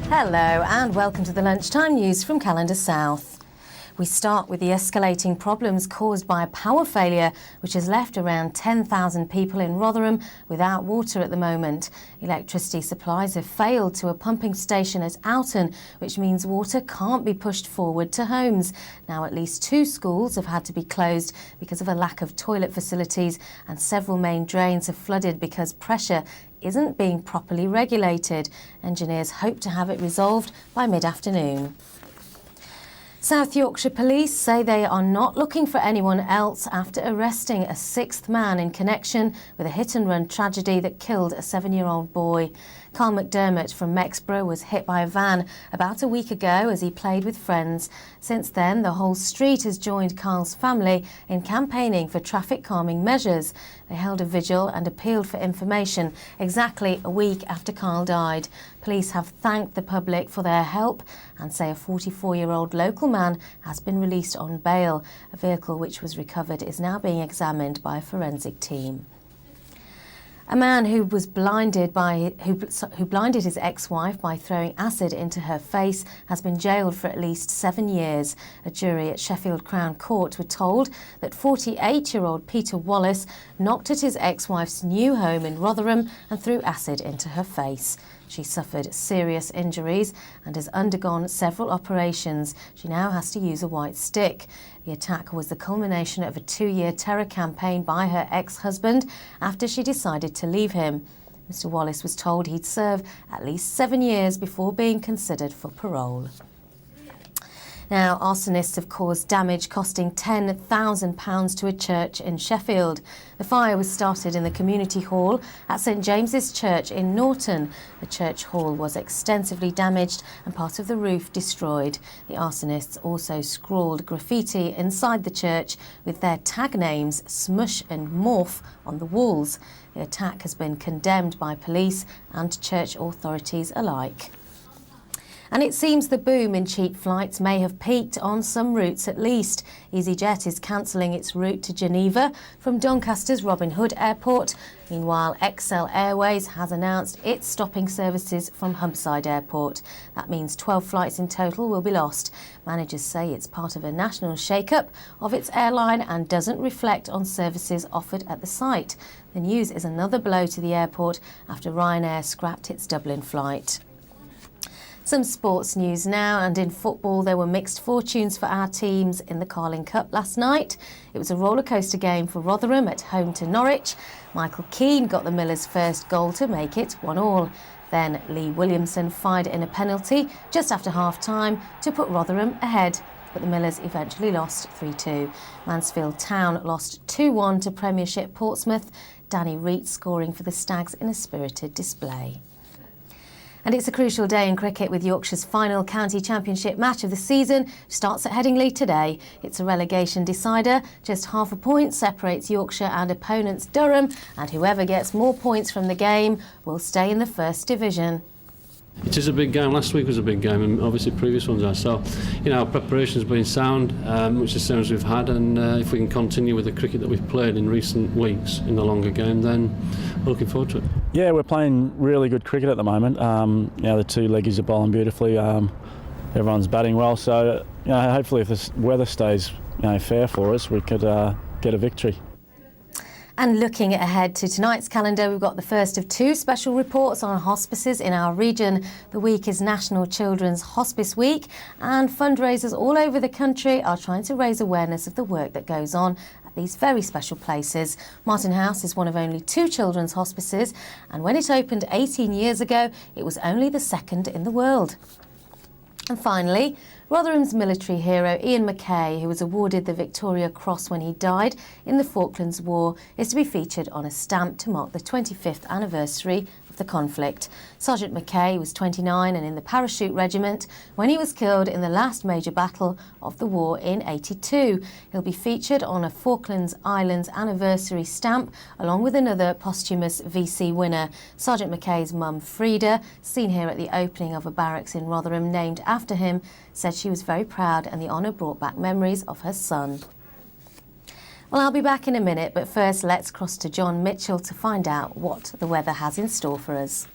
Hello and welcome to the Lunchtime News from Calendar South. We start with the escalating problems caused by a power failure which has left around 10,000 people in Rotherham without water at the moment. Electricity supplies have failed to a pumping station at Oughton, which means water can't be pushed forward to homes. Now at least 2 schools have had to be closed because of a lack of toilet facilities, and several main drains have flooded because pressure isn't being properly regulated. Engineers hope to have it resolved by mid-afternoon. South Yorkshire Police say they are not looking for anyone else after arresting a 6th man in connection with a hit-and-run tragedy that killed a 7-year-old boy. Carl McDermott from Mexborough was hit by a van about a week ago as he played with friends. Since then, the whole street has joined Carl's family in campaigning for traffic calming measures. They held a vigil and appealed for information exactly a week after Carl died. Police have thanked the public for their help and say a 44-year-old local man has been released on bail. A vehicle which was recovered is now being examined by a forensic team. A man who blinded his ex-wife by throwing acid into her face has been jailed for at least 7 years. A jury at Sheffield Crown Court were told that 48-year-old Peter Wallace knocked at his ex-wife's new home in Rotherham and threw acid into her face. She suffered serious injuries and has undergone several operations. She now has to use a white stick. The attack was the culmination of a 2-year terror campaign by her ex-husband after she decided to leave him. Mr. Wallace was told he'd serve at least 7 years before being considered for parole. Now, arsonists have caused damage costing £10,000 to a church in Sheffield. The fire was started in the community hall at St James's Church in Norton. The church hall was extensively damaged and part of the roof destroyed. The arsonists also scrawled graffiti inside the church with their tag names Smush and Morph on the walls. The attack has been condemned by police and church authorities alike. And it seems the boom in cheap flights may have peaked on some routes at least. EasyJet is cancelling its route to Geneva from Doncaster's Robin Hood Airport. Meanwhile, XL Airways has announced it's stopping services from Hampside Airport. That means 12 flights in total will be lost. Managers say it's part of a national shake-up of its airline and doesn't reflect on services offered at the site. The news is another blow to the airport after Ryanair scrapped its Dublin flight. Some sports news now, and in football there were mixed fortunes for our teams in the Carling Cup last night. It was a rollercoaster game for Rotherham at home to Norwich. Michael Keane got the Millers' first goal to make it 1-1. Then Lee Williamson fired in a penalty just after half-time to put Rotherham ahead, but the Millers eventually lost 3-2. Mansfield Town lost 2-1 to Premiership Portsmouth. Danny Reed scoring for the Stags in a spirited display. And it's a crucial day in cricket with Yorkshire's final county championship match of the season starts at Headingley today. It's a relegation decider. Just half a point separates Yorkshire and opponents Durham, and whoever gets more points from the game will stay in the First Division. It is a big game. Last week was a big game, and obviously previous ones are. So, our preparation's been sound, which is the same as we've had, and if we can continue with the cricket that we've played in recent weeks in the longer game, then we're looking forward to it. Yeah, we're playing really good cricket at the moment. The 2 leggies are bowling beautifully. Everyone's batting well, so hopefully if this weather stays fair for us, we could get a victory. And looking ahead to tonight's calendar, we've got the first of 2 special reports on hospices in our region. The week is National Children's Hospice Week, and fundraisers all over the country are trying to raise awareness of the work that goes on at these very special places. Martin House is one of only 2 children's hospices, and when it opened 18 years ago, it was only the 2nd in the world. And finally, Rotherham's military hero Ian Mackay, who was awarded the Victoria Cross when he died in the Falklands War, is to be featured on a stamp to mark the 25th anniversary of the conflict. Sergeant Mackay was 29 and in the Parachute Regiment when he was killed in the last major battle of the war in '82. He'll be featured on a Falklands Islands anniversary stamp along with another posthumous VC winner. Sergeant Mackay's mum, Frida, seen here at the opening of a barracks in Rotherham named after him, said she was very proud and the honour brought back memories of her son. Well, I'll be back in a minute, but first let's cross to John Mitchell to find out what the weather has in store for us.